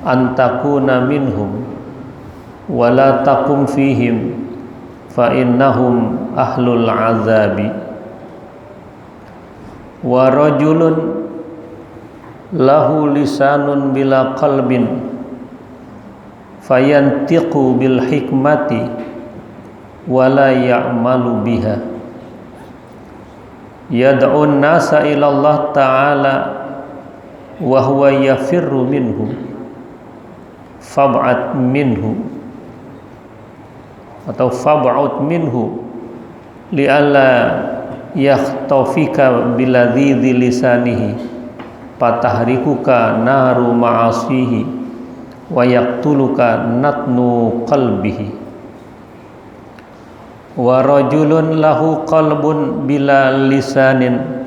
antakuna minhum wa la taqum fihim fa innahum ahlul azabi. Wa rajulun lahu lisanun bila qalbin fayantiqu bil hikmati wa la ya'malu biha yad'un nasa ila Allah ta'ala wa huwa yafirru minhu fab'at minhu atau fab'ut minhu li'alla yakhtafika biladhidhi lisanihi fatahrikuka naru ma'asihi wa yaqtuluka natnu qalbihi. Wa rajulun lahu qalbun bila lisanin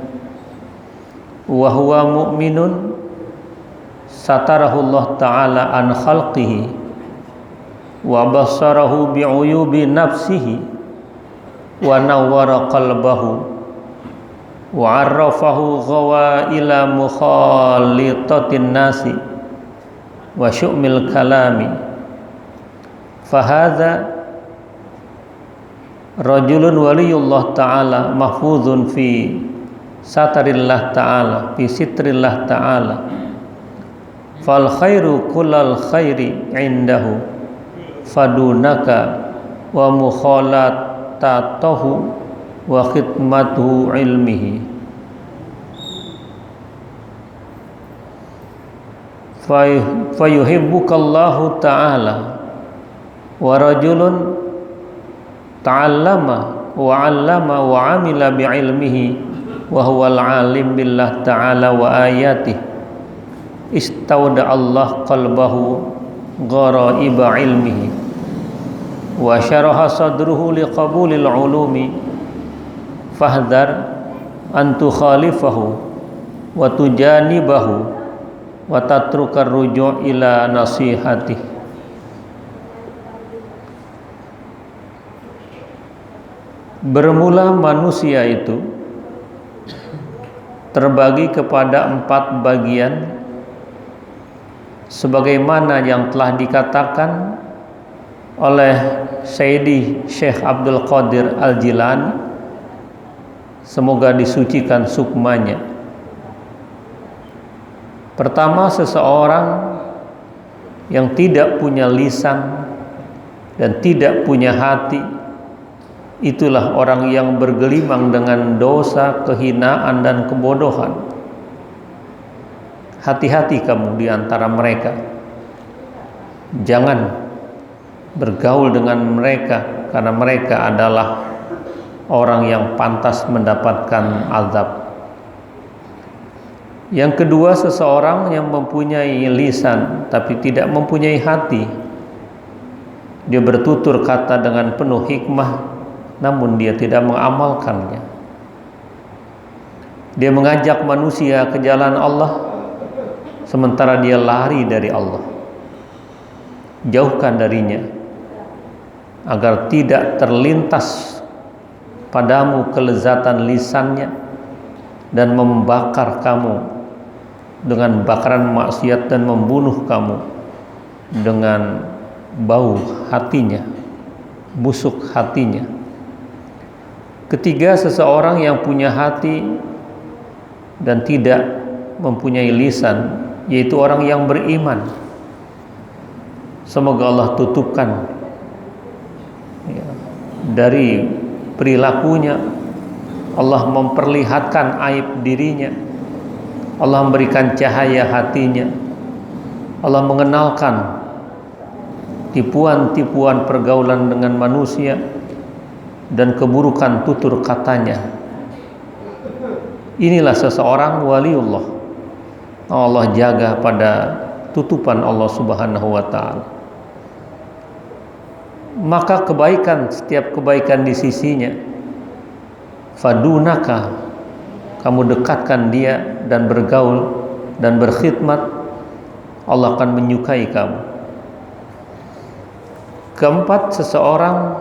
wa huwa mu'minun satarahu Allah ta'ala an khalqihi wa basarahu bi'uyubi nafsihi wa nawwara qalbahu wa arrafahu ghawaila mukhalitatin nasi wa syu'mil kalami fahadha rajulun waliyullah ta'ala mahfuzun fi satarillah ta'ala fi sitrillah ta'ala fal khairu kullal khairi indahu fadunaka wa mukhalatatahu wa khidmatuhu ilmihi fayuhibbukallahu ta'ala wa rajulun ta'allama wa 'allama wa 'amila bi'ilmihi wa huwal 'alim billah ta'ala wa ayatihi istawda Allah qalbahu ghara'iba ilmihi wa syaraha sadruhu liqabulil 'ulumi fahdhar an tukhalifahu wa tujanibahu wa tatrukar ruju' ila nasihati. Bermula manusia itu terbagi kepada 4 bagian sebagaimana yang telah dikatakan oleh Sayyidi Syekh Abdul Qadir Al-Jilani, semoga disucikan sukmanya. Pertama, seseorang yang tidak punya lisan dan tidak punya hati, itulah orang yang bergelimang dengan dosa, kehinaan dan kebodohan. Hati-hati kamu di antara mereka. Jangan bergaul dengan mereka karena mereka adalah orang yang pantas mendapatkan azab. Yang kedua, seseorang yang mempunyai lisan tapi tidak mempunyai hati. Dia bertutur kata dengan penuh hikmah namun dia tidak mengamalkannya. Dia mengajak manusia ke jalan Allah sementara dia lari dari Allah. Jauhkan darinya agar tidak terlintas padamu kelezatan lisannya dan membakar kamu dengan bakaran maksiat dan membunuh kamu dengan bau hatinya, busuk hatinya. Ketiga, seseorang yang punya hati dan tidak mempunyai lisan, yaitu orang yang beriman. Semoga Allah tutupkan dari perilakunya, Allah memperlihatkan aib dirinya, Allah memberikan cahaya hatinya, Allah mengenalkan tipuan-tipuan pergaulan dengan manusia dan keburukan tutur katanya. Inilah seseorang waliullah. Allah jaga pada tutupan Allah Subhanahu wa ta'ala. Maka kebaikan, setiap kebaikan di sisinya, fadunaka, kamu dekatkan dia dan bergaul dan berkhidmat, Allah akan menyukai kamu. Keempat, seseorang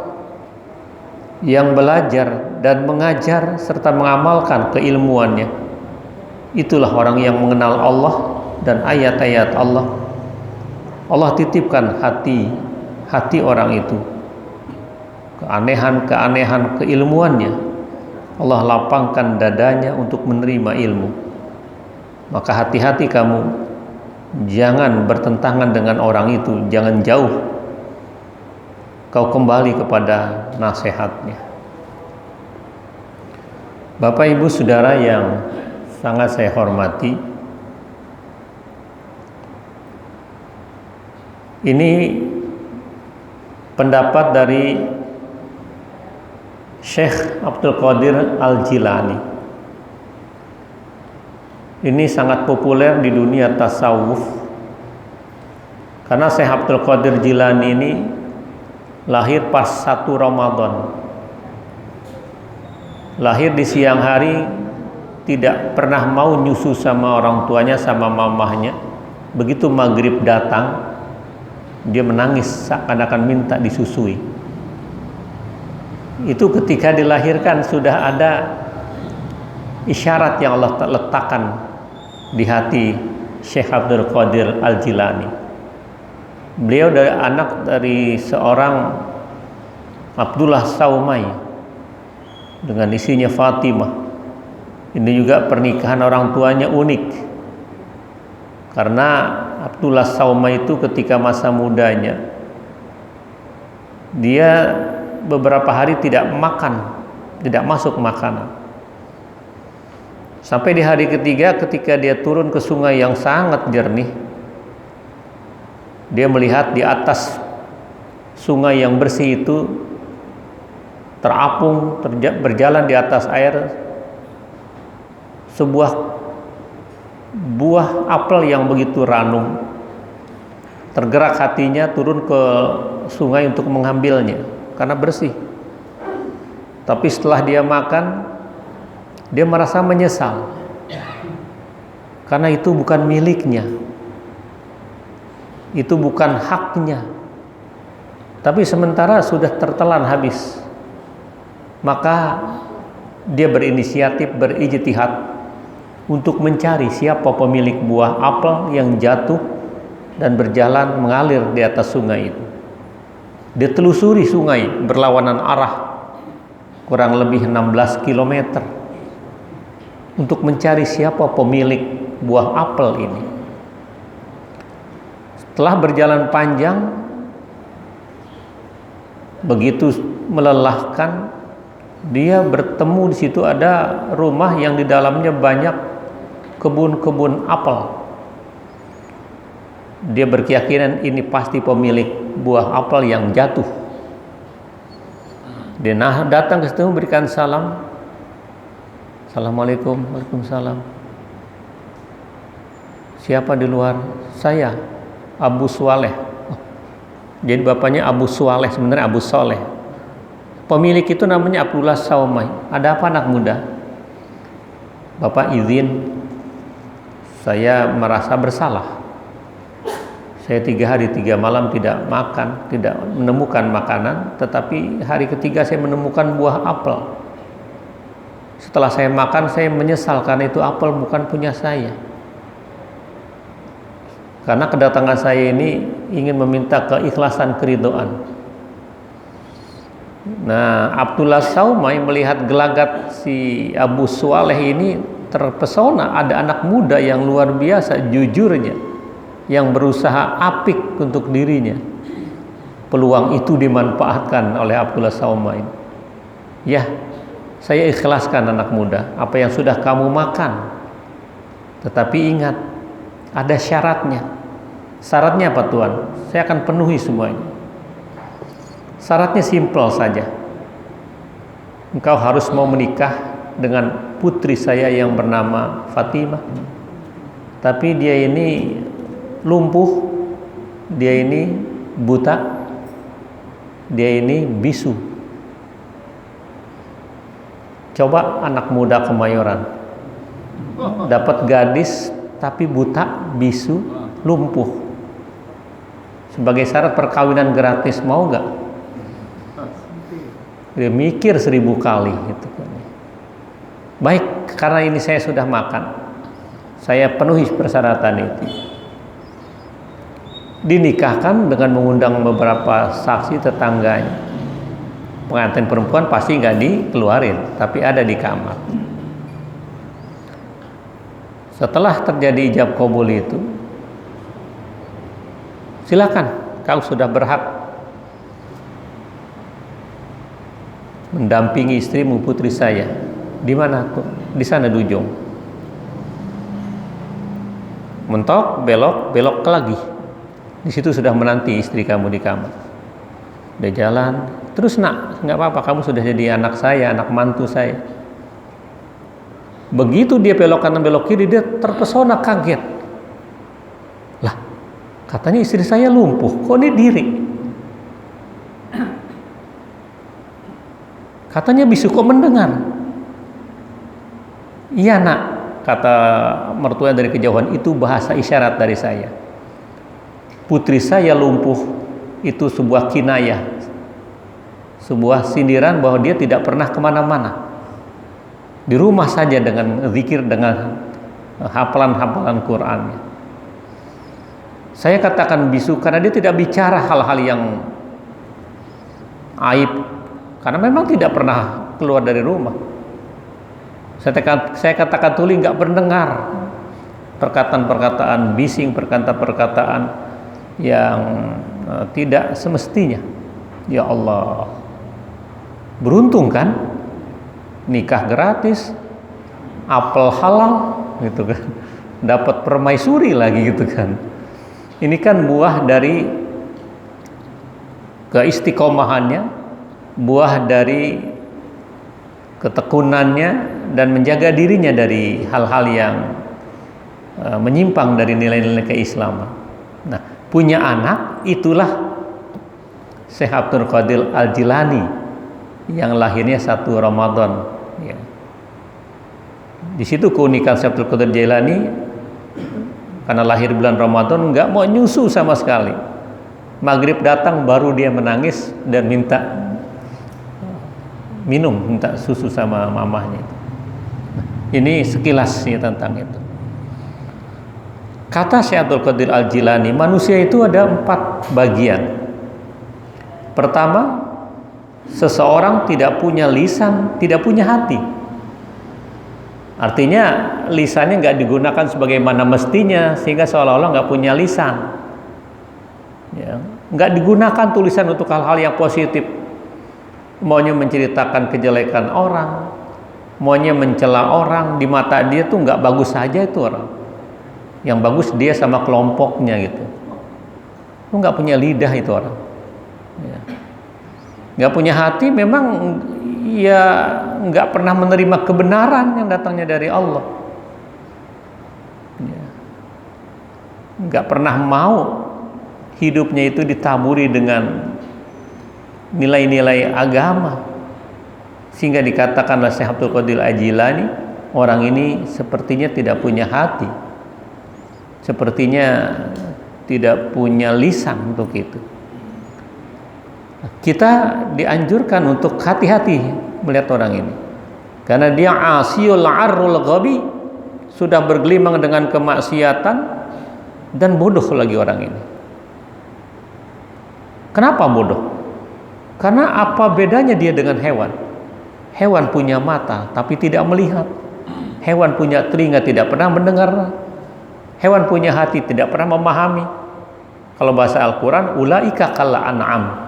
yang belajar dan mengajar serta mengamalkan keilmuannya, itulah orang yang mengenal Allah dan ayat-ayat Allah. Allah titipkan hati orang itu, keanehan keilmuannya. Allah lapangkan dadanya untuk menerima ilmu. Maka hati-hati kamu, jangan bertentangan dengan orang itu, jangan jauh. Kau kembali kepada nasihatnya. Bapak Ibu Saudara yang sangat saya hormati, ini pendapat dari Syekh Abdul Qadir Al-Jilani. Ini sangat populer di dunia tasawuf, karena Syekh Abdul Qadir Jilani ini lahir pas 1 Ramadan. Lahir di siang hari, tidak pernah mau nyusu sama orang tuanya, sama mamahnya. Begitu maghrib datang, dia menangis seakan-akan minta disusui. Itu ketika dilahirkan sudah ada isyarat yang Allah letakkan di hati Syekh Abdul Qadir Al-Jilani. Beliau anak dari seorang Abdullah Saumai dengan istrinya Fatimah. Ini juga pernikahan orang tuanya unik, karena Abdullah Saumai itu ketika masa mudanya dia beberapa hari tidak makan, tidak masuk makanan. Sampai di hari ketiga ketika dia turun ke sungai yang sangat jernih, dia melihat di atas sungai yang bersih itu terapung, berjalan di atas air sebuah buah apel yang begitu ranum. Tergerak hatinya turun ke sungai untuk mengambilnya karena bersih. Tapi setelah dia makan, dia merasa menyesal karena itu bukan miliknya, itu bukan haknya. Tapi sementara sudah tertelan habis, maka dia berinisiatif, berijtihad untuk mencari siapa pemilik buah apel yang jatuh dan berjalan mengalir di atas sungai itu. Dia telusuri sungai berlawanan arah kurang lebih 16 km untuk mencari siapa pemilik buah apel ini. Setelah berjalan panjang, begitu melelahkan, dia bertemu di situ ada rumah yang di dalamnya banyak kebun-kebun apel. Dia berkeyakinan ini pasti pemilik buah apel yang jatuh. Dia datang ke situ memberikan salam. Assalamualaikum. Waalaikumsalam. Siapa di luar? Saya, Abu Sualeh. Jadi bapaknya Abu Sualeh, sebenarnya Abu Soleh. Pemilik itu namanya Abdullah Saumai. Ada apa anak muda? Bapak izin, saya merasa bersalah. Saya 3 hari 3 malam tidak makan, tidak menemukan makanan. Tetapi hari ketiga saya menemukan buah apel. Setelah saya makan, saya menyesal karena itu apel bukan punya saya. Karena kedatangan saya ini ingin meminta keikhlasan, keridhaan. Nah, Abdullah Saumai melihat gelagat si Abu Sualeh ini, terpesona. Ada anak muda yang luar biasa jujurnya, yang berusaha apik untuk dirinya. Peluang itu dimanfaatkan oleh Abdullah Saumai. Ya, saya ikhlaskan anak muda, apa yang sudah kamu makan. Tetapi ingat, ada syaratnya. Syaratnya apa Tuhan? Saya akan penuhi semuanya. Syaratnya simpel saja. Engkau harus mau menikah dengan putri saya yang bernama Fatimah. Tapi dia ini lumpuh, dia ini buta, dia ini bisu. Coba anak muda Kemayoran dapat gadis tapi buta, bisu, lumpuh. Sebagai syarat perkawinan gratis, mau gak? Dia mikir 1000 kali gitu. Baik, karena ini saya sudah makan, saya penuhi persyaratan itu. dinikahkan dengan mengundang beberapa saksi tetangganya. Pengantin perempuan pasti nggak dikeluarin, tapi ada di kamar. Setelah terjadi ijab qabul itu, silakan, kau sudah berhak mendampingi istrimu, putri saya. Di mana tuh? Di sana Dujung. Mentok, belok lagi. Di situ sudah menanti istri kamu di kamar. Udah jalan, terus nak, nggak apa-apa, kamu sudah jadi anak saya, anak mantu saya. Begitu dia belok kanan belok kiri, dia terpesona, kaget. Lah, katanya istri saya lumpuh, kok ini diri? Katanya bisu, kok mendengar? Iya nak, kata mertua dari kejauhan, itu bahasa isyarat dari saya. Putri saya lumpuh itu sebuah kinayah, sebuah sindiran bahwa dia tidak pernah kemana-mana, di rumah saja dengan zikir, dengan hafalan-hafalan Qur'annya. Saya katakan bisu karena dia tidak bicara hal-hal yang aib, karena memang tidak pernah keluar dari rumah. Saya katakan tuli, nggak mendengar perkataan-perkataan bising, perkataan-perkataan yang tidak semestinya. Ya Allah, beruntung kan, nikah gratis, apel halal gitu kan, dapat permaisuri lagi gitu kan. Ini kan buah dari keistiqomahannya, buah dari ketekunannya dan menjaga dirinya dari hal-hal yang menyimpang dari nilai-nilai keislaman. Nah, punya anak itulah Syekh Abdul Qadir Al-Jilani yang lahirnya 1 Ramadan ya. Di situ keunikan Syekh Abdul Qadir Jilani, karena lahir bulan Ramadan, nggak mau nyusu sama sekali. Maghrib datang baru dia menangis dan minta minum, minta susu sama mamahnya. Ini sekilasnya tentang itu. Kata Syekh Abdul Qadir Al-Jilani, manusia itu ada 4 bagian. Pertama, seseorang tidak punya lisan, tidak punya hati. Artinya lisannya nggak digunakan sebagaimana mestinya, sehingga seolah-olah nggak punya lisan. Ya, nggak digunakan tulisan untuk hal-hal yang positif. Maunya menceritakan kejelekan orang, maunya mencela orang, di mata dia tuh nggak bagus saja itu orang. Yang bagus dia sama kelompoknya gitu. Lu nggak punya lidah itu orang. Ya. Nggak punya hati, memang ya nggak pernah menerima kebenaran yang datangnya dari Allah. Ya. Nggak pernah mau hidupnya itu ditaburi dengan nilai-nilai agama, sehingga dikatakanlah Syekh Abdul Qadir Al-Jilani, orang ini sepertinya tidak punya hati, sepertinya tidak punya lisan untuk itu. Kita dianjurkan untuk hati-hati melihat orang ini, karena dia asiyul arrul ghabi, sudah bergelimang dengan kemaksiatan dan bodoh lagi orang ini. Kenapa bodoh? Karena apa bedanya dia dengan hewan? Hewan punya mata tapi tidak melihat. Hewan punya telinga tidak pernah mendengar. Hewan punya hati tidak pernah memahami. Kalau bahasa Al-Quran, ulaika kal an'am.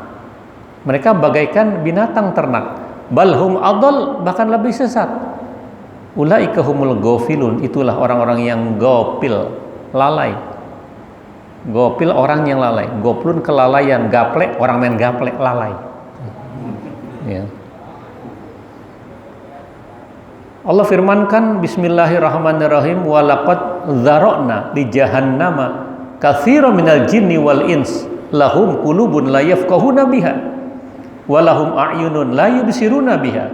Mereka bagaikan binatang ternak. Balhum adall, bahkan lebih sesat. Ulaika humul ghafilun, itulah orang-orang yang gopil, lalai. Gopil orang yang lalai. Goplun kelalaian, gaplek orang main gaplek, lalai. Ya. Allah firmankan, bismillahirrahmanirrahim, walaqad dzara'na li jahannama katsiran minal jinni wal ins lahum qulubun la yafqahuna biha wa lahum a'yunun la yubsiruna biha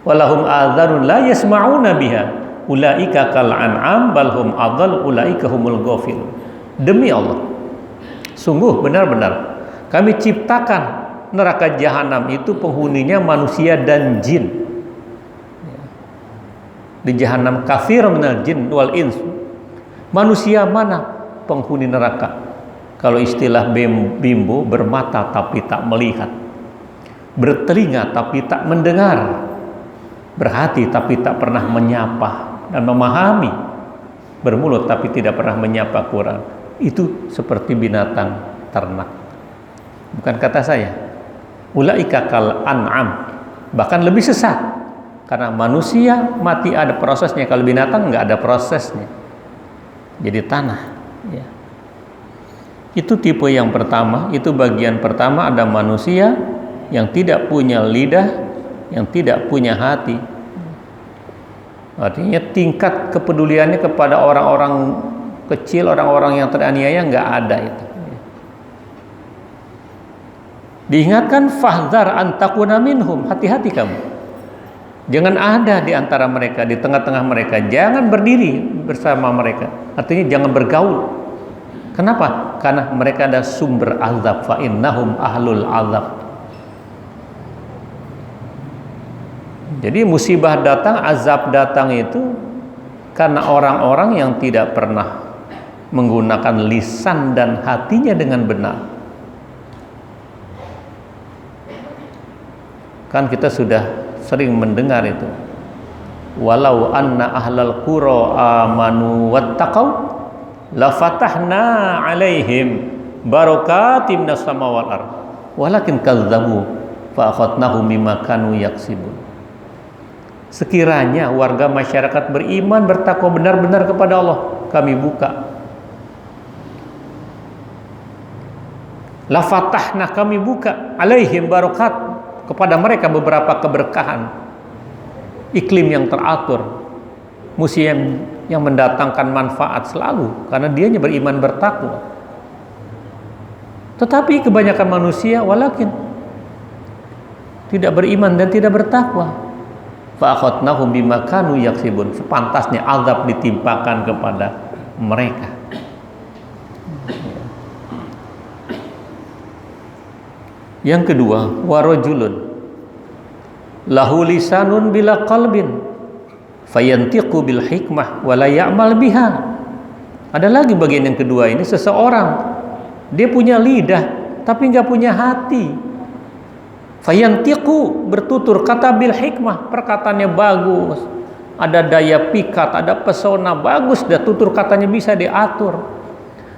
wa lahum adhanun la yasma'una biha ulaika kal an'am bal hum adall ulaika humul ghafilun. Demi Allah, sungguh benar-benar kami ciptakan neraka jahanam itu penghuninya manusia dan jin. Di jahanam katsir minal jin wal ins. Manusia mana penghuni neraka? Kalau istilah bimbo, bermata tapi tak melihat, bertelinga tapi tak mendengar, berhati tapi tak pernah menyapa dan memahami, bermulut tapi tidak pernah menyapa Quran. Itu seperti binatang ternak. Bukan kata saya. Ulaika kal an'am, bahkan lebih sesat. Karena manusia mati ada prosesnya, kalau binatang nggak ada prosesnya. Jadi tanah, ya. Itu tipe yang pertama, itu bagian pertama, ada manusia yang tidak punya lidah, yang tidak punya hati. Artinya tingkat kepeduliannya kepada orang-orang kecil, orang-orang yang teraniaya nggak ada itu. Diingatkan fahdhar an takuna minhum, hati-hati kamu. Jangan ada di antara mereka, di tengah-tengah mereka, jangan berdiri bersama mereka. Artinya jangan bergaul. Kenapa? Karena mereka ada sumber azab, fa innahum ahlul azab. Jadi musibah datang, azab datang itu karena orang-orang yang tidak pernah menggunakan lisan dan hatinya dengan benar. Kan kita sudah sering mendengar itu. Walau anna ahlal qura amanu wattaqau la fatahna alaihim barakatim minas sama wal ard walakin kadzabu fa akhadnahum bima kanu yaksibun. Sekiranya warga masyarakat beriman, bertakwa benar-benar kepada Allah, kami buka, la fatahna, kami buka, alaihim barakat, kepada mereka beberapa keberkahan, iklim yang teratur, musim yang mendatangkan manfaat selalu karena dianya beriman bertakwa. Tetapi kebanyakan manusia walakin tidak beriman dan tidak bertakwa. Fa akhadnahum bima kanu yaksibun, sepantasnya azab ditimpakan kepada mereka. Yang kedua, warajulun lahu lisanun bila qalbin fayantiqu bil hikmah wa la ya'mal biha. Ada lagi bagian yang kedua ini, seseorang dia punya lidah tapi nggak punya hati. Fayantiqu, bertutur kata bil hikmah, perkataannya bagus, ada daya pikat, ada pesona, bagus, dan tutur katanya bisa diatur,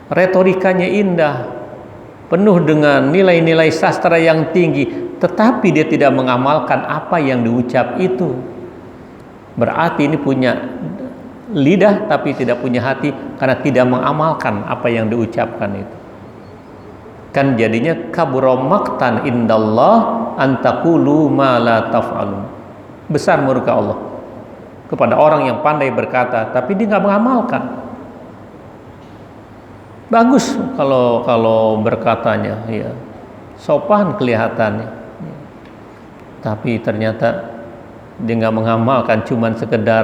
retorikanya indah, penuh dengan nilai-nilai sastra yang tinggi, tetapi dia tidak mengamalkan apa yang diucap itu. Berarti ini punya lidah tapi tidak punya hati karena tidak mengamalkan apa yang diucapkan itu. Kan jadinya kabura maqtan indallah antaqulu ma la taf'alun. Besar murka Allah kepada orang yang pandai berkata tapi dia nggak mengamalkan. Bagus kalau berkatanya, ya, sopan kelihatannya, tapi ternyata dia nggak mengamalkan, cuman sekedar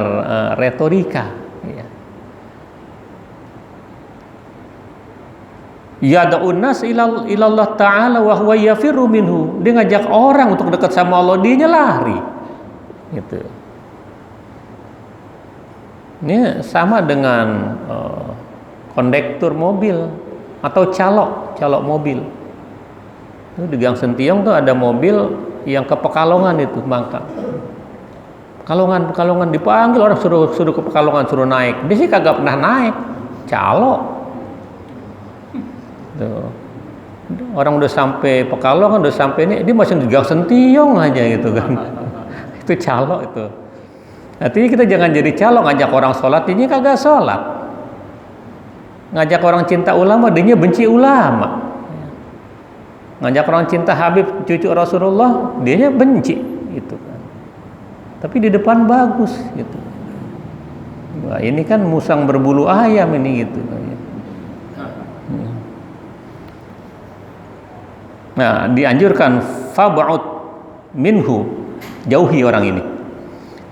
retorika. Yad'un nas ilallah ta'ala wa huwa yafirru minhu. Dia ngajak orang untuk dekat sama Allah, dianya lari. Gitu. Ini sama dengan kondektur mobil atau calok mobil. Itu di Gang Sentiong tuh ada mobil yang ke Pekalongan itu, Bangka. Pekalongan dipanggil orang, suruh ke Pekalongan, suruh naik. Dia sih kagak pernah naik. Calok. Tuh. Orang udah sampai Pekalongan, udah sampai ini, dia masih di Gang Sentiong aja gitu kan. Itu calok itu. Artinya kita jangan jadi calok, ngajak orang sholat, ini kagak sholat. Ngajak orang cinta ulama, dia benci ulama. Ngajak orang cinta Habib, cucu Rasulullah, dia benci gitu kan. Tapi di depan bagus gitu. Wah, ini kan musang berbulu ayam ini gitu. Nah, dianjurkan fab'ud minhu, jauhi orang ini.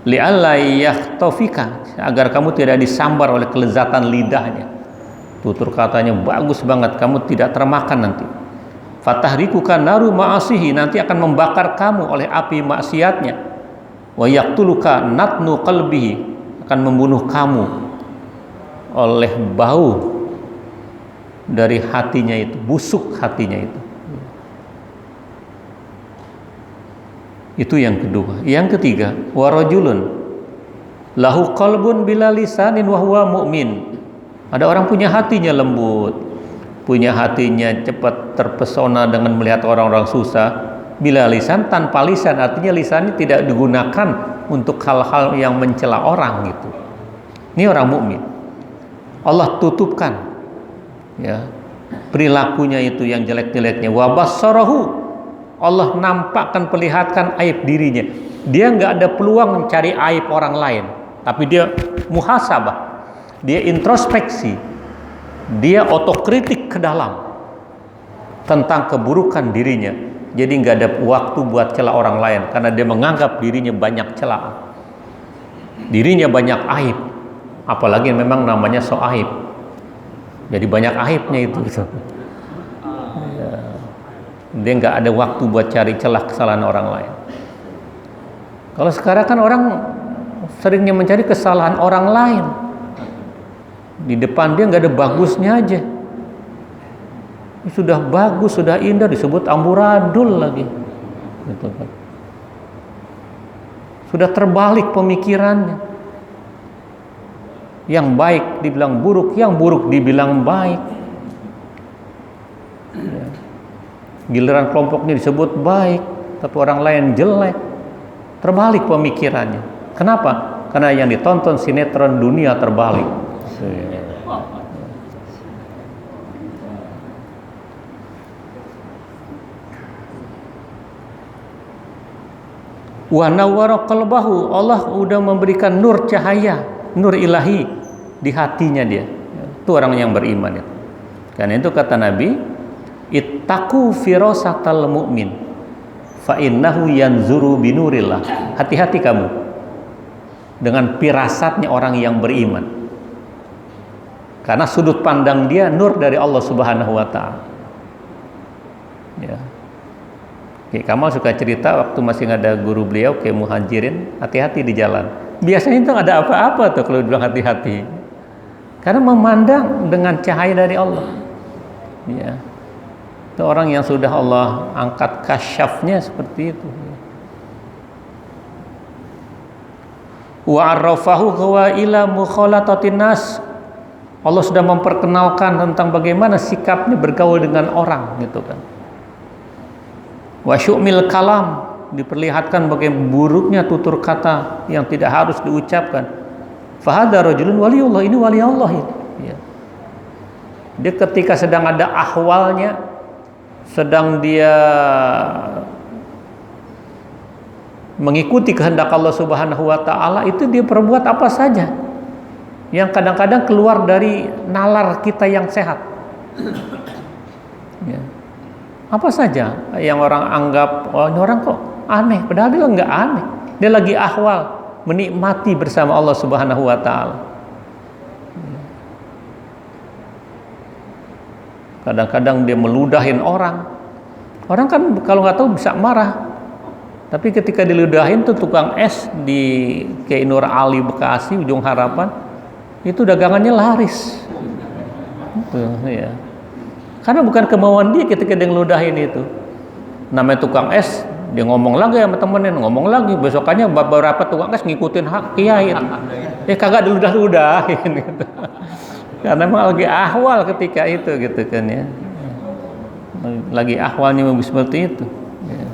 Li'alla yahtafika, agar kamu tidak disambar oleh kelezatan lidahnya. Tutur katanya bagus banget, kamu tidak termakan nanti. Fatahrikuka naru ma'asihi, nanti akan membakar kamu oleh api maksiatnya. Wa yaqtuluka natnu qalbihi, akan membunuh kamu oleh bau dari hatinya itu, busuk hatinya itu. Itu yang kedua. Yang ketiga, wa rajulun lahu qalbun bila lisanin wa huwa mu'min. Ada orang punya hatinya lembut, punya hatinya cepat terpesona dengan melihat orang-orang susah. Bila lisan, tanpa lisan, artinya lisannya tidak digunakan untuk hal-hal yang mencela orang gitu. Ini orang mukmin. Allah tutupkan ya perilakunya itu yang jelek-jeleknya. Wa bassarahu, Allah nampakkan, perlihatkan aib dirinya. Dia nggak ada peluang mencari aib orang lain, tapi dia muhasabah, dia introspeksi, dia otokritik ke dalam tentang keburukan dirinya. Jadi nggak ada waktu buat celah orang lain, karena dia menganggap dirinya banyak celaan, dirinya banyak aib, apalagi memang namanya so aib. Jadi banyak aibnya itu. Dia nggak ada waktu buat cari celah kesalahan orang lain. Kalau sekarang kan orang seringnya mencari kesalahan orang lain. Di depan dia nggak ada bagusnya aja. Sudah bagus, sudah indah, disebut amburadul lagi. Gitu kan. Sudah terbalik pemikirannya. Yang baik dibilang buruk, yang buruk dibilang baik. Ya. Giliran kelompoknya disebut baik, tapi orang lain jelek. Terbalik pemikirannya. Kenapa? Karena yang ditonton sinetron dunia terbalik. Wa nawwara qalbahu, Allah udah memberikan nur cahaya, nur ilahi di hatinya dia. Itu orang yang beriman ya. Karena itu kata Nabi, ittaqu firasatal mu'min fa innahu yanzuru binurillah. Hati-hati kamu dengan firasatnya orang yang beriman, karena sudut pandang dia nur dari Allah Subhanahu wa taala. Ya. Oke, Kamal suka cerita waktu masih ada guru beliau ke Muhajirin, hati-hati di jalan. Biasanya itu ada apa-apa tuh kalau bilang hati-hati. Karena memandang dengan cahaya dari Allah. Ya. Itu orang yang sudah Allah angkat kasyafnya seperti itu. Wa arrafahu huwa ila mukhalatatin nas. Allah sudah memperkenalkan tentang bagaimana sikapnya bergaul dengan orang gitu kan. Wa syu'mil kalam, diperlihatkan bagaimana buruknya tutur kata yang tidak harus diucapkan. Fa hadza rajulun waliyullah, ini wali Allah ini. Ya. Dia ketika sedang ada ahwalnya, sedang dia mengikuti kehendak Allah Subhanahu wa taala, itu dia perbuat apa saja yang kadang-kadang keluar dari nalar kita yang sehat. Ya. Apa saja yang orang anggap, oh ini orang kok aneh, padahal dia enggak aneh. Dia lagi ahwal menikmati bersama Allah Subhanahu wa taala. Kadang-kadang dia meludahin orang. Orang kan kalau nggak tahu bisa marah. Tapi ketika diludahin tuh tukang es di Kiai Nur Ali Bekasi Ujung Harapan, itu dagangannya laris. Ya. Karena bukan kemauan dia ketika dia ngeludahin itu. Namanya tukang es, dia ngomong lagi sama temennya, ngomong lagi. Besokannya beberapa tukang es ngikutin hak kiai. Kagak diludah-ludahin gitu. Karena memang lagi ahwal ketika itu gitu kan ya. Lagi ahwalnya seperti itu. Ya.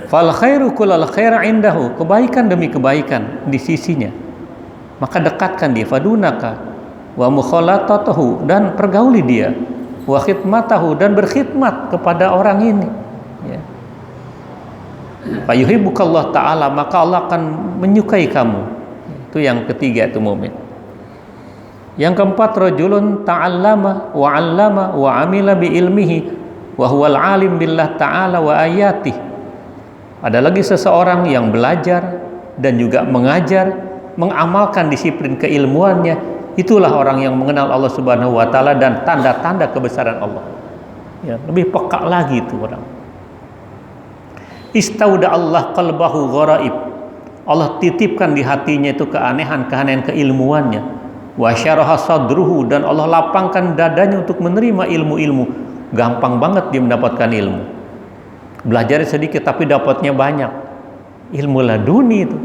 Fal khairu kullal khaira indahu, kebaikan demi kebaikan di sisinya. Maka dekatkan dia, fadunaka wa mukhalatatahu, dan pergauli dia, wa khidmatahu, dan berkhidmat kepada orang ini. Ya. Fa yuhibbukallah ta'ala, maka Allah akan menyukai kamu. Itu yang ketiga, itu mukmin. Yang keempat, rajulun ta'allama wa 'allama wa 'amila bi ilmihi wa huwal 'alim billah ta'ala wa ayatihi. Ada lagi seseorang yang belajar dan juga mengajar, mengamalkan disiplin keilmuannya. Itulah orang yang mengenal Allah Subhanahu wa taala dan tanda-tanda kebesaran Allah. Ya, lebih peka lagi itu orang. Istauda Allah qalbahu gharaib. Allah titipkan di hatinya itu keanehan keilmuannya. wa syaraha sadruhu, dan Allah lapangkan dadanya untuk menerima ilmu-ilmu. Gampang banget dia mendapatkan ilmu. Belajar sedikit tapi dapatnya banyak. Ilmu laduni itu.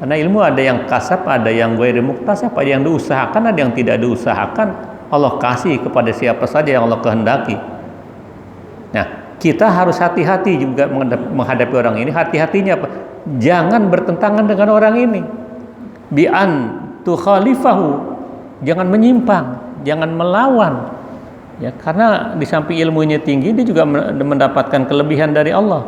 Karena ilmu ada yang kasab, ada yang ghairi muktasab, ada yang diusahakan, ada yang tidak diusahakan. Allah kasih kepada siapa saja yang Allah kehendaki. Nah, kita harus hati-hati juga menghadapi orang ini. Hati-hatinya apa? Jangan bertentangan dengan orang ini. Bi'an tukhalifahu, jangan menyimpang, jangan melawan. Ya, karena di samping ilmunya tinggi, dia juga mendapatkan kelebihan dari Allah.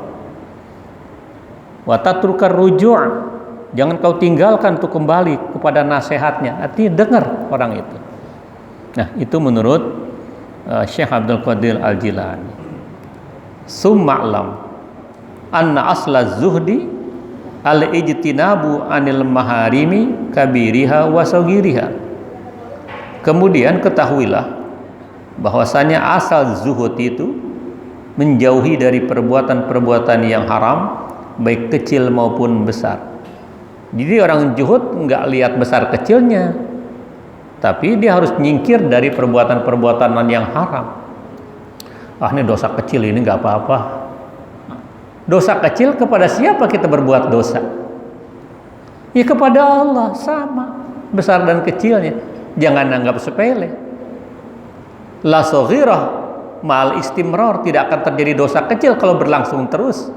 Wa tatrukar ruju', jangan kau tinggalkan untuk kembali kepada nasihatnya. Artinya dengar orang itu. Nah, itu menurut Syekh Abdul Qadir Al-Jilani. Summa'lam anna asla zuhdi al-ijtinabu anil maharimi kabiriha wa sagiriha. Kemudian ketahuilah bahwasanya asal zuhud itu menjauhi dari perbuatan-perbuatan yang haram, baik kecil maupun besar. Jadi orang zuhud nggak lihat besar kecilnya, tapi dia harus nyingkir dari perbuatan-perbuatan yang haram. Ah, ini dosa kecil, ini nggak apa-apa. Dosa kecil, kepada siapa kita berbuat dosa? Ya kepada Allah, sama besar dan kecilnya. Jangan anggap sepele. La saghirah ma'al istimrar, tidak akan terjadi dosa kecil kalau berlangsung terus.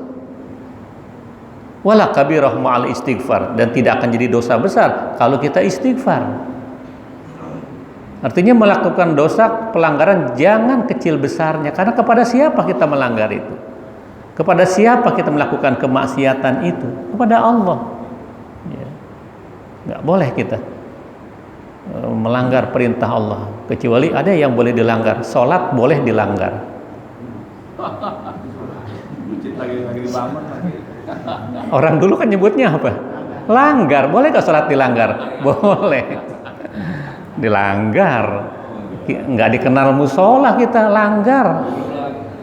Wala kabirah ma'al istighfar, dan tidak akan jadi dosa besar kalau kita istighfar. Artinya melakukan dosa, pelanggaran jangan kecil besarnya, karena kepada siapa kita melanggar itu? Kepada siapa kita melakukan kemaksiatan itu? Kepada Allah. Ya. Nggak boleh kita melanggar perintah Allah, kecuali ada yang boleh dilanggar. Sholat boleh dilanggar. Orang dulu kan nyebutnya apa? Langgar. Boleh nggak sholat dilanggar? Boleh. Dilanggar. Nggak dikenal musola kita, langgar.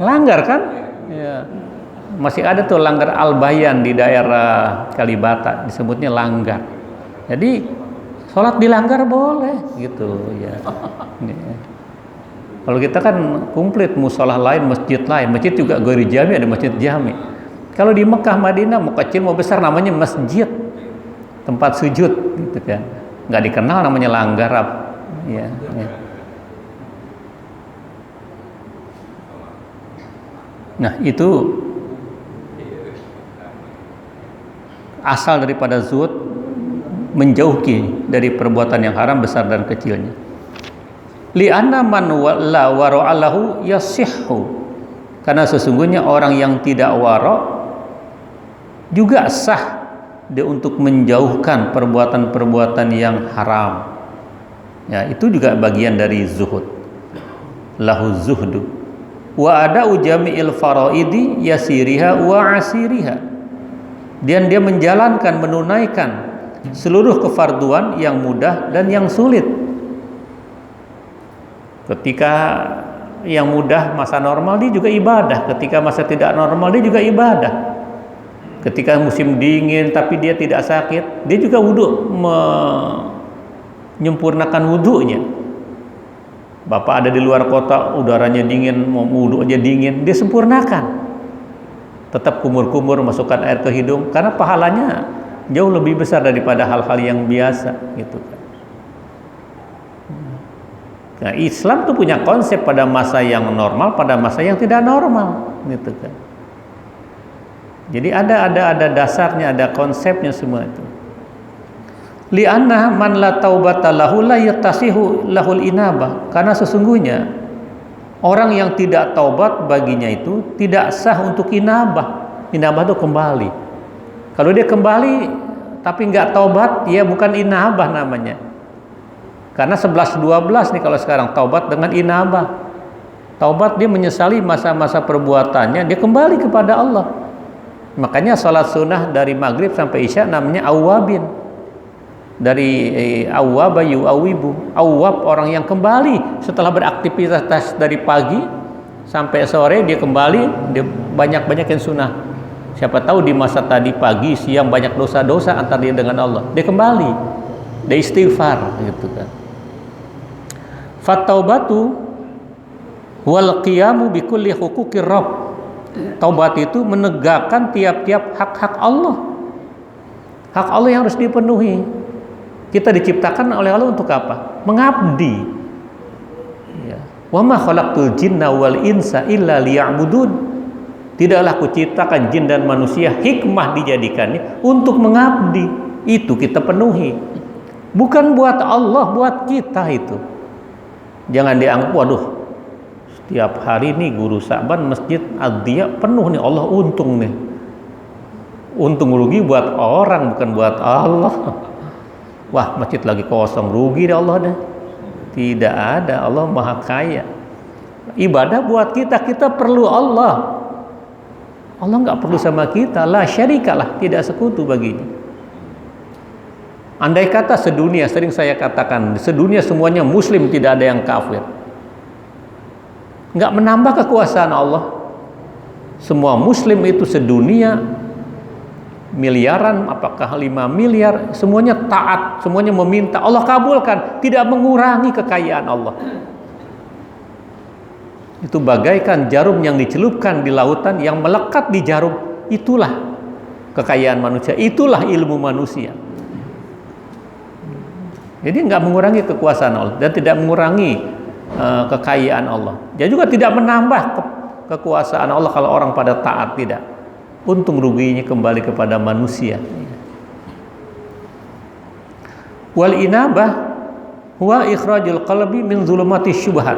Langgar kan? Ya. Masih ada tuh langgar Al-Bayan di daerah Kalibata, disebutnya langgar. Jadi sholat dilanggar boleh gitu ya. Kalau kita kan komplit, musola lain, masjid lain. Masjid juga ghairi jami, ada masjid jami. Kalau di Mekah, Madinah, mau kecil mau besar namanya masjid, tempat sujud gitu kan. Nggak dikenal namanya langgar ya. Nah, itu asal daripada zuhud, menjauhi dari perbuatan yang haram besar dan kecilnya. Li'anna man la wara'alahu yasihhu, karena sesungguhnya orang yang tidak wara' juga sah dia untuk menjauhkan perbuatan-perbuatan yang haram. Ya, itu juga bagian dari zuhud. Lahu zuhdu wa ada'u jami'il faraidi yasiriha wa asiriha, dan dia menjalankan, menunaikan seluruh kefarduan yang mudah dan yang sulit. Ketika yang mudah, masa normal, dia juga ibadah. Ketika masa tidak normal, dia juga ibadah. Ketika musim dingin tapi dia tidak sakit, dia juga wudhu, menyempurnakan wudhunya. Bapak ada di luar kota, udaranya dingin, mau wudhu aja dingin, dia sempurnakan. Tetap kumur-kumur, masukkan air ke hidung, karena pahalanya jauh lebih besar daripada hal-hal yang biasa gitu kan. Nah, Islam tuh punya konsep pada masa yang normal, pada masa yang tidak normal gitu kan. Jadi ada dasarnya, ada konsepnya semua itu. Li'anna man la taubata lahu la yattasihu lahul inabah, karena sesungguhnya orang yang tidak taubat baginya itu tidak sah untuk inabah. Inabah itu kembali. Kalau dia kembali tapi nggak taubat, ya bukan inabah namanya. Karena 11-12 nih kalau sekarang taubat dengan inabah. Taubat dia menyesali masa-masa perbuatannya, dia kembali kepada Allah. Makanya salat sunnah dari maghrib sampai isya namanya awwabin. Dari awwaba yu'awibu, awwab orang yang kembali setelah beraktivitas dari pagi sampai sore, dia kembali, dia banyak-banyakin sunnah. Siapa tahu di masa tadi pagi siang banyak dosa-dosa antara dia dengan Allah, dia kembali. dia istighfar gitu kan. Fattaubatu wal qiyamu bi kulli huquqir rabb. Taubat itu menegakkan tiap-tiap hak-hak Allah. Hak Allah yang harus dipenuhi. Kita diciptakan oleh Allah untuk apa? Mengabdi. Ya. Wa ma khalaqtul jinna wal insa illa liya'budun. Tidaklah kuciptakan jin dan manusia, hikmah dijadikannya untuk mengabdi. Itu kita penuhi. Bukan buat Allah, buat kita itu. Jangan dianggap, waduh, setiap hari nih Guru Sa'ban Masjid Ad-Diya penuh nih, Allah untung nih. Untung rugi buat orang, bukan buat Allah. Wah, masjid lagi kosong, rugi deh Allah deh. Tidak ada, Allah Maha Kaya. Ibadah buat kita, kita perlu Allah. Allah nggak perlu sama kita, la syarikalah, tidak sekutu baginya. Andai kata sedunia, sering saya katakan, sedunia semuanya muslim, tidak ada yang kafir, nggak menambah kekuasaan Allah. Semua muslim itu sedunia, miliaran, apakah 5 miliar, semuanya taat, semuanya meminta, Allah kabulkan, tidak mengurangi kekayaan Allah. Itu bagaikan jarum yang dicelupkan di lautan, yang melekat di jarum, itulah kekayaan manusia, itulah ilmu manusia. Jadi nggak mengurangi kekuasaan Allah dan tidak mengurangi kekayaan Allah. Dia juga tidak menambah kekuasaan Allah kalau orang pada taat, tidak. Untung ruginya kembali kepada manusia. Wal inabah huwa ikhrajul qalbi min zulumati syubhat.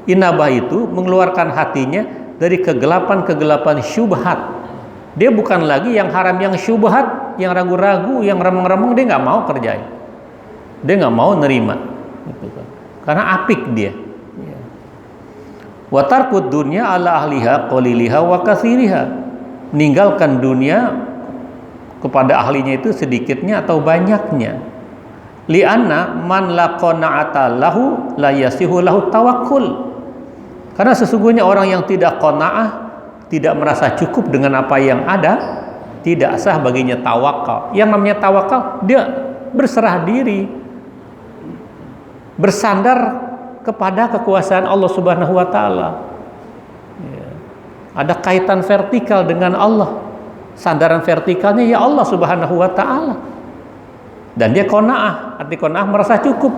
Inabah itu mengeluarkan hatinya dari kegelapan-kegelapan syubhat. Dia bukan lagi yang haram, yang syubhat, yang ragu-ragu, yang remeng-remeng, dia nggak mau kerjain. Dia nggak mau nerima, gitu kan. Karena apik dia. Wa tarkud dunya ala ahliha qaliliha wa katsiriha. Meninggalkan dunia kepada ahlinya itu sedikitnya atau banyaknya. Li'anna man la qana'ata lahu la yasihu lahu tawakkul. Karena sesungguhnya orang yang tidak qanaah, tidak merasa cukup dengan apa yang ada, tidak sah baginya tawakal. Yang namanya tawakal, dia berserah diri, bersandar kepada kekuasaan Allah Subhanahu wa taala. Ya. Ada kaitan vertikal dengan Allah. Sandaran vertikalnya ya Allah Subhanahu wa taala. Dan dia qanaah, arti qanaah merasa cukup.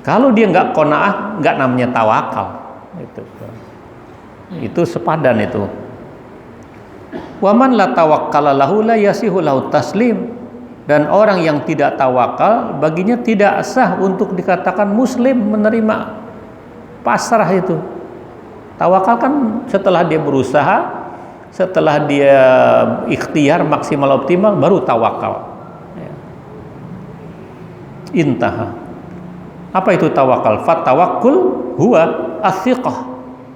Kalau dia nggak qanaah, nggak namanya tawakal. Itu sepadan itu. Waman la tawakkala lahu la yasihu lahu taslim. Dan orang yang tidak tawakal, baginya tidak sah untuk dikatakan muslim, menerima pasrah itu. Tawakal kan setelah dia berusaha, setelah dia ikhtiar maksimal optimal, baru tawakal. Intaha. Apa itu tawakal? Fatawakkul huwa as-siqah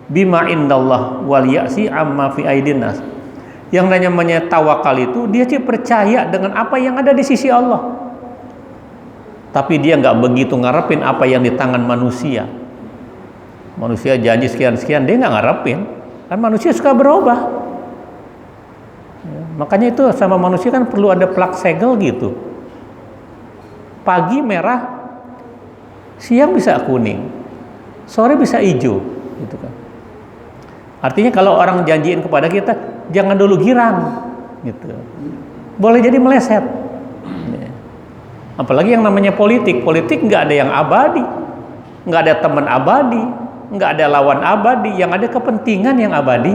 bima indallah wal ya'si amma fi aidin nas. Yang namanya tawakal itu dia percaya dengan apa yang ada di sisi Allah. Tapi dia nggak begitu ngarepin apa yang di tangan manusia. Manusia janji sekian-sekian, dia nggak ngarepin. Kan manusia suka berubah. Ya, makanya itu sama manusia kan perlu ada plak segel gitu. Pagi merah, siang bisa kuning, sore bisa hijau, gitu kan. Artinya kalau orang janjiin kepada kita, jangan dulu girang, gitu. Boleh jadi meleset. Ya. Apalagi yang namanya politik nggak ada yang abadi, nggak ada teman abadi, nggak ada lawan abadi, yang ada kepentingan yang abadi,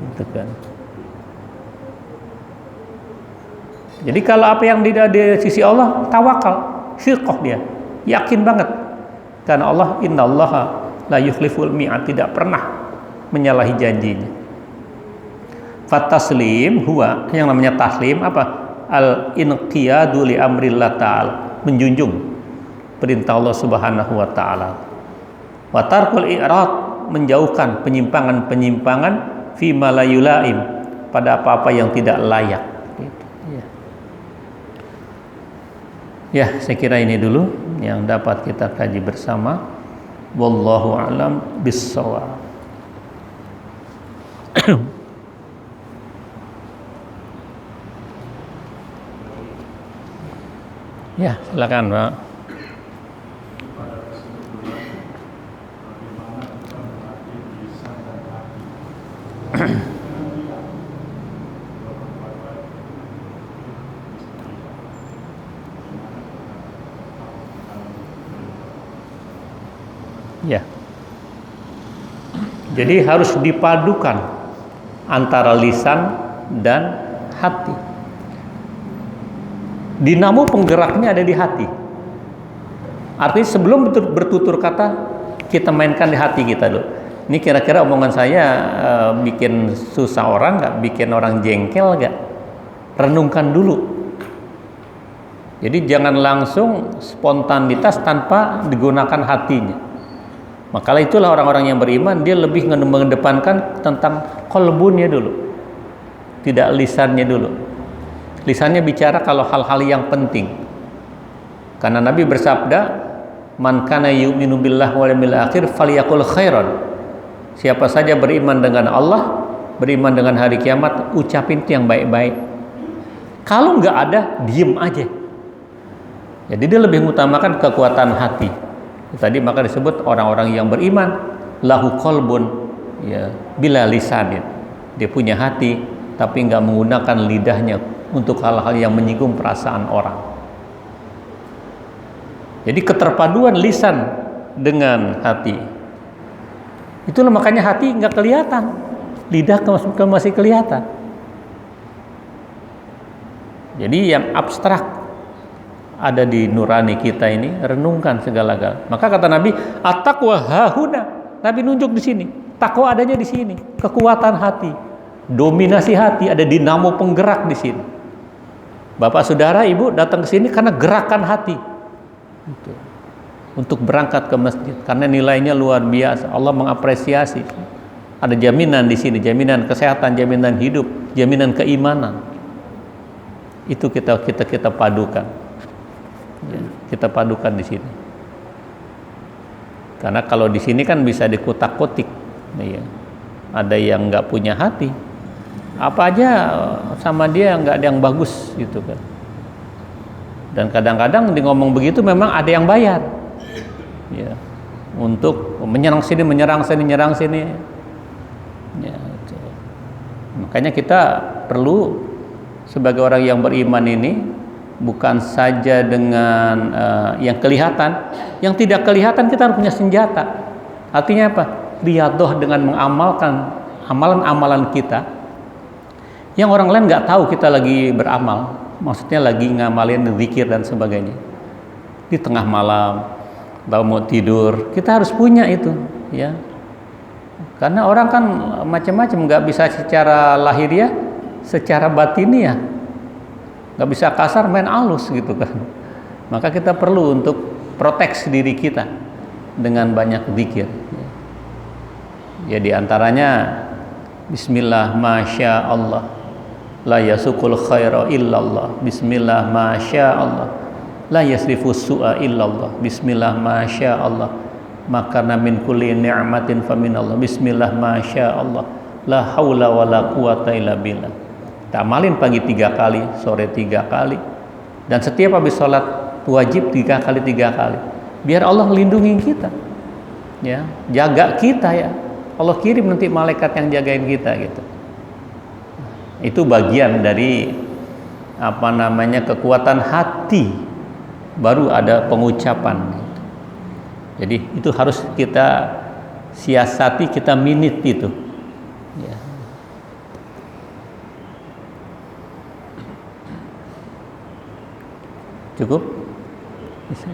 gitu kan. Jadi kalau apa yang di sisi Allah, tawakal, syirkoh dia, yakin banget. Karena Allah, innallaha la yukhliful mi'ad, tidak pernah menyalahi janjinya. Fataslim huwa, yang namanya taslim apa? Al-inqiyadu li amrillah ta'ala, menjunjung perintah Allah Subhanahu wa taala. Wa tarkul i'rad, menjauhkan penyimpangan-penyimpangan fi ma la yulaim, pada apa-apa yang tidak layak. Ya, saya kira ini dulu yang dapat kita kaji bersama. Wallahu a'lam bissawab. Ya, silakan Pak. Ya. Jadi harus dipadukan antara lisan dan hati. Dinamo penggeraknya ada di hati. Artinya sebelum bertutur kata, kita mainkan di hati kita dulu. Ini kira-kira omongan saya bikin susah orang nggak? Bikin orang jengkel nggak? Renungkan dulu. Jadi jangan langsung spontanitas tanpa digunakan hatinya. Maka itulah orang-orang yang beriman, dia lebih mengedepankan tentang qalbunnya dulu, tidak lisannya dulu. Lisannya bicara kalau hal-hal yang penting. Karena Nabi bersabda, "Man kana yu'minu billahi wal yawmil akhir falyaqul khairan." Siapa saja beriman dengan Allah, beriman dengan hari kiamat, ucapin itu yang baik-baik. Kalau nggak ada, diem aja. Jadi dia lebih mengutamakan kekuatan hati. Tadi maka disebut orang-orang yang beriman lahu qalbun ya bila lisanin. Dia punya hati tapi nggak menggunakan lidahnya untuk hal-hal yang menyinggung perasaan orang. Jadi keterpaduan lisan dengan hati. Itulah makanya hati nggak kelihatan, lidah masih kelihatan. Jadi yang abstrak ada di nurani kita ini, renungkan segala-galanya. Maka kata Nabi, at-taqwa hahuna. Nabi nunjuk di sini. Takwa adanya di sini. Kekuatan hati, dominasi hati, ada dinamo penggerak di sini. Bapak, saudara, ibu datang ke sini karena gerakan hati. Untuk berangkat ke masjid karena nilainya luar biasa. Allah mengapresiasi. Ada jaminan di sini, jaminan kesehatan, jaminan hidup, jaminan keimanan. Itu kita padukan. Ya, kita padukan di sini. Karena kalau di sini kan bisa dikutak-kutik. Ya. Ada yang nggak punya hati, apa aja sama dia nggak ada yang bagus gitu kan. Dan kadang-kadang di ngomong begitu memang ada yang bayar. Ya, untuk menyerang sini, menyerang sini. Ya, gitu. Makanya kita perlu sebagai orang yang beriman ini bukan saja dengan yang kelihatan, yang tidak kelihatan kita harus punya senjata. Artinya apa? Riyadoh dengan mengamalkan amalan-amalan kita yang orang lain nggak tahu kita lagi beramal. Maksudnya lagi ngamalin zikir dan sebagainya. Di tengah malam, atau mau tidur, kita harus punya itu, ya. Karena orang kan macam-macam, nggak bisa secara lahiriah, secara batiniah. Nggak bisa kasar main alus gitu kan. Maka kita perlu untuk proteksi diri kita dengan banyak zikir. Ya diantaranya Bismillah masya Allah, la yasukul khaira illallah. Bismillah masya Allah, la yasrifu su'a illallah. Bismillah masya Allah, makana min kulli ni'matin faminallah. Bismillah masya Allah, la haula wala quwata illa billah. Kita amalin pagi 3 kali, sore 3 kali, dan setiap habis sholat wajib 3 kali. Biar Allah lindungi kita, ya, jaga kita ya. Allah kirim nanti malaikat yang jagain kita gitu. Itu bagian dari kekuatan hati. Baru ada pengucapan. Jadi itu harus kita siasati, kita minit itu. Ya. Cukup? Bisa.